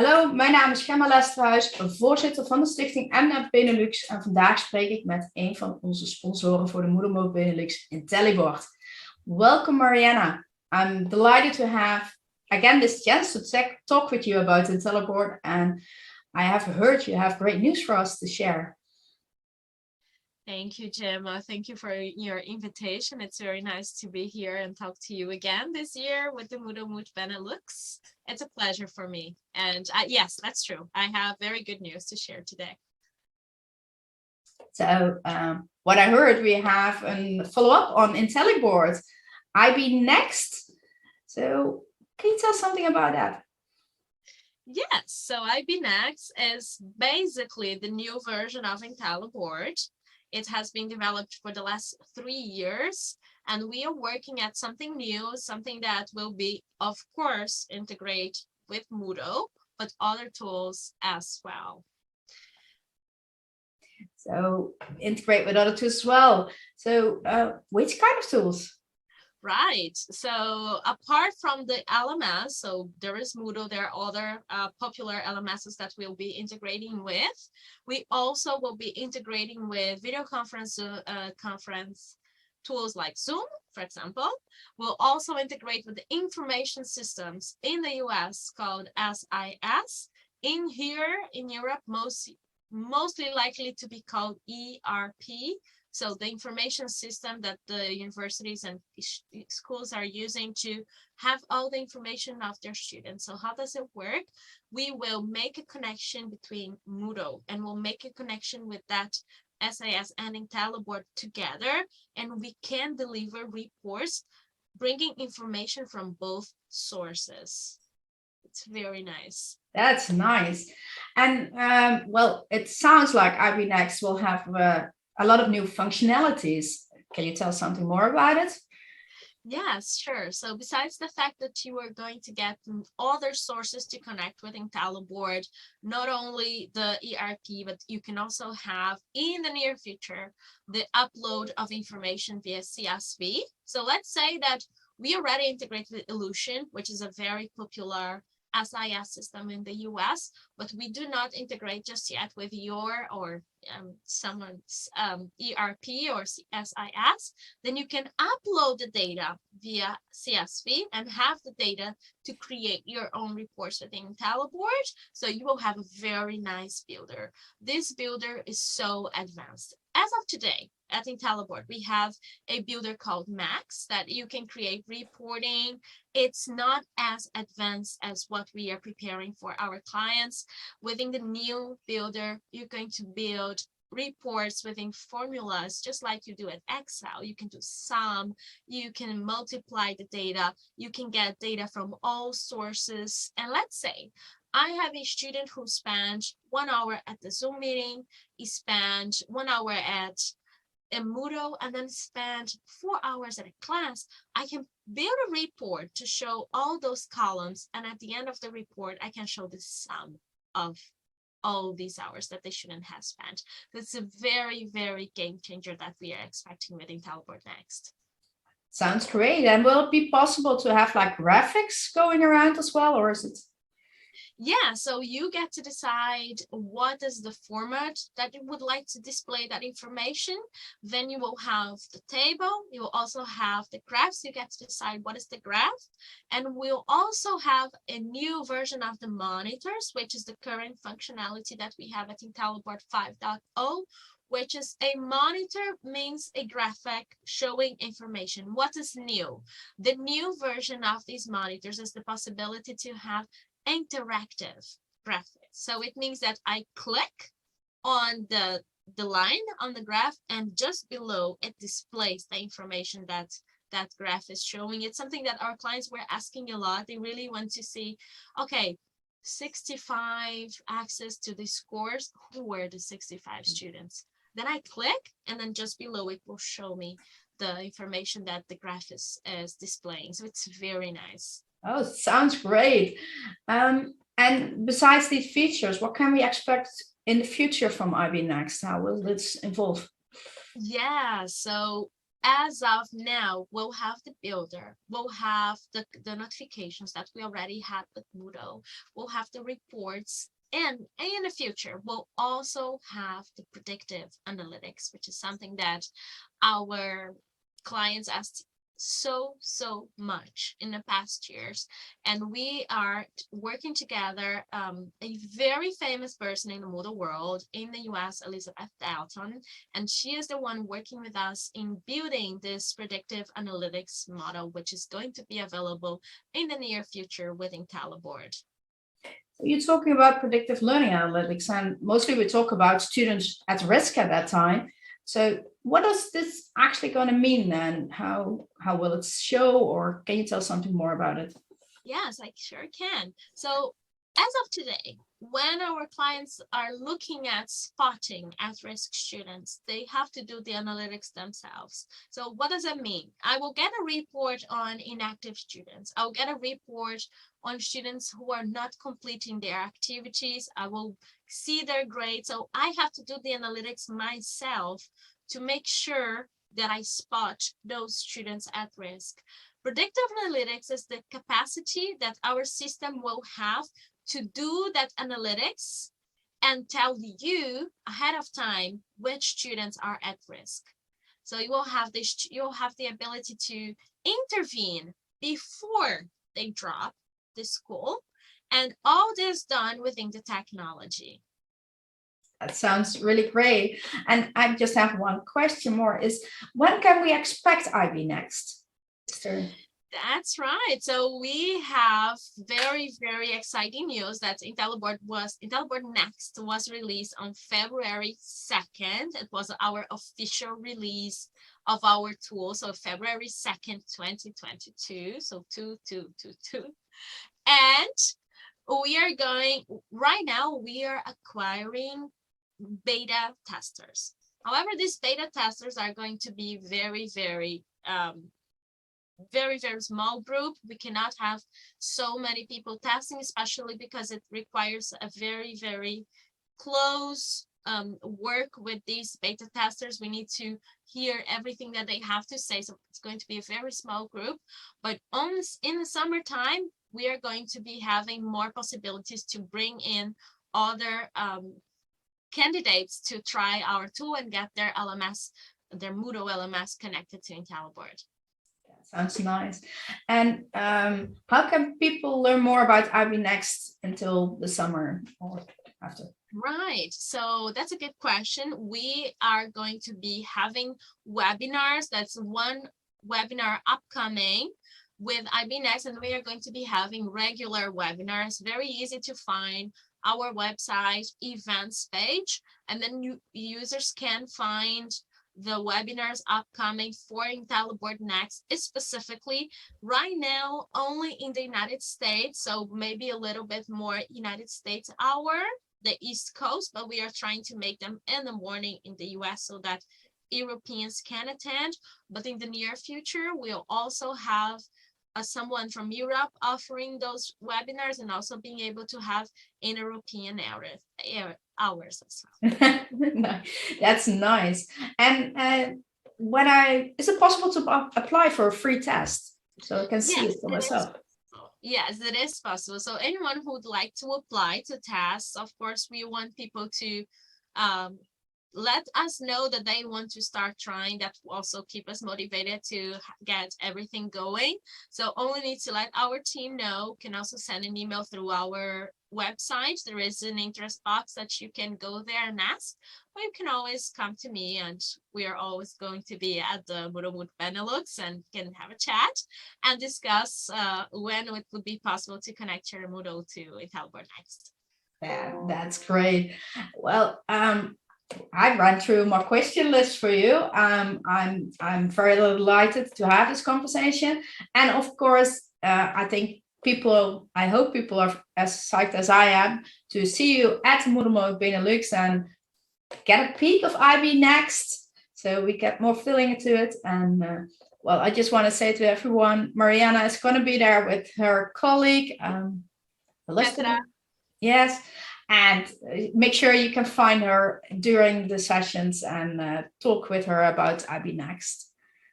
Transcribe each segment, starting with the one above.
Hallo, mijn naam is Gemma Lesterhuis, voorzitter van de Stichting Mnet Benelux en vandaag spreek ik met een van onze sponsoren voor de MoodleMoot Benelux, IntelliBoard. Welcome Mariana. I'm delighted to have again this chance to talk with you about IntelliBoard, and I have heard you have great news for us to share. Thank you, Gemma. Thank you for your invitation. It's very nice to be here and talk to you again this year with the MoodleMoot Benelux. It's a pleasure for me. And yes, that's true. I have very good news to share today. So what I heard, we have a follow-up on IntelliBoard, IB Next. So can you tell something about that? Yes, so IB Next is basically the new version of IntelliBoard. It has been developed for the last 3 years, and we are working at something new, something that will be, of course, integrate with Moodle, but other tools as well. So integrate with other tools as well. So which kind of tools? Right. So apart from the LMS, so there is Moodle, there are other popular LMSs that we'll be integrating with. We also will be integrating with video conference tools like Zoom, for example. We'll also integrate with the information systems in the US called SIS. In here, in Europe, mostly likely to be called ERP. So the information system that the universities and schools are using to have all the information of their students. So how does it work? We will make a connection between Moodle and we'll make a connection with that SIS and IntelliBoard together, and we can deliver reports bringing information from both sources. It's very nice. That's nice. And well, it sounds like IB Next will have a lot of new functionalities. Can you tell something more about it? Yes, sure. So besides the fact that you are going to get other sources to connect with IntelliBoard, not only the ERP, but you can also have in the near future the upload of information via CSV. So let's say that we already integrate with Illusion, which is a very popular SIS system in the US, but we do not integrate just yet with your or someone's ERP or SIS. Then you can upload the data via CSV and have the data to create your own reports with IntelliBoard. So you will have a very nice builder. This builder is so advanced. As of today, at IntelliBoard, we have a builder called Max that you can create reporting. It's not as advanced as what we are preparing for our clients. Within the new builder, you're going to build reports within formulas, just like you do at Excel. You can do sum, you can multiply the data, you can get data from all sources. And let's say I have a student who spent 1 hour at the Zoom meeting, he spent 1 hour at a Moodle, and then spent 4 hours at a class. I can build a report to show all those columns, and at the end of the report, I can show the sum of all these hours that the student has spent. That's a very, very game changer that we are expecting with IntelliBoard Next. Sounds great. And will it be possible to have like graphics going around as well, or is it? Yeah, so you get to decide what is the format that you would like to display that information. Then you will have the table. You will also have the graphs. You get to decide what is the graph. And we'll also have a new version of the monitors, which is the current functionality that we have at IntelliBoard 5.0, which is a monitor means a graphic showing information. What is new? The new version of these monitors is the possibility to have interactive graphics. So it means that I click on the line on the graph, and just below it displays the information that that graph is showing. It's something that our clients were asking a lot. They really want to see, okay, 65 access to the scores. Who were the 65 students? Then I click, and then just below it will show me the information that the graph is displaying. So it's very nice. Oh, sounds great. And besides these features, what can we expect in the future from IB Next? How will this evolve? Yeah, so as of now, we'll have the builder, we'll have the notifications that we already had with Moodle, we'll have the reports, and in the future, we'll also have the predictive analytics, which is something that our clients asked so much in the past years. And we are working together, a very famous person in the Moodle world in the US, Elizabeth Dalton, and she is the one working with us in building this predictive analytics model, which is going to be available in the near future with IntelliBoard. You're talking about predictive learning analytics, and mostly we talk about students at risk at that time. So what is this actually going to mean then? How will it show, or can you tell something more about it? Yes, I sure can. So as of today, when our clients are looking at spotting at-risk students, they have to do the analytics themselves. So what does that mean? I will get a report on inactive students. I'll get a report on students who are not completing their activities. I will see their grades. So I have to do the analytics myself to make sure that I spot those students at risk. Predictive analytics is the capacity that our system will have to do that analytics and tell you ahead of time which students are at risk. So you will have this, you'll have the ability to intervene before they drop the school, and all this done within the technology. That sounds really great. And I just have one question more, is when can we expect IB Next? That's right. So we have very exciting news that IntelliBoard Next was released on February 2nd. It was our official release of our tool. So February 2nd, 2022. So 2222. And we are going, right now, we are acquiring beta testers. However, these beta testers are going to be very small group. We cannot have so many people testing, especially because it requires a very close work with these beta testers. We need to hear everything that they have to say, so it's going to be a very small group. But in the summertime, we are going to be having more possibilities to bring in other candidates to try our tool and get their LMS, their Moodle LMS connected to IntelliBoard. Sounds nice. And how can people learn more about IB Next until the summer or after? Right. So that's a good question. We are going to be having webinars. That's one webinar upcoming with IB Next, and we are going to be having regular webinars. Very easy to find. Our website events page, and then users can find the webinars upcoming for IntelliBoard Next, specifically right now only in the United States, so maybe a little bit more United States hour, the East Coast, but we are trying to make them in the morning in the US so that Europeans can attend. But in the near future, we'll also have someone from Europe offering those webinars, and also being able to have in European hours as well. That's nice. And is it possible to apply for a free test so I can see it for myself? Yes, it is possible. So anyone who would like to apply to tests, of course, we want people to let us know that they want to start trying. That will also keep us motivated to get everything going. So only need to let our team know. Can also send an email through our website. There is an interest box that you can go there and ask, or you can always come to me, and we are always going to be at the MoodleMoot Benelux and can have a chat and discuss when it would be possible to connect your Moodle to IntelliBoard Next. Yeah, that's great. Well, I ran through my question list for you. I'm very delighted to have this conversation, and of course, I hope people are as psyched as I am to see you at MoodleMoot Benelux and get a peek of IB Next, so we get more feeling into it. And well, I just want to say to everyone, Mariana is going to be there with her colleague, yes. And make sure you can find her during the sessions and talk with her about IB Next.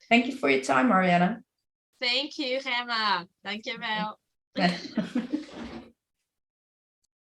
Thank you for your time, Mariana. Thank you, Gemma. Dankjewel.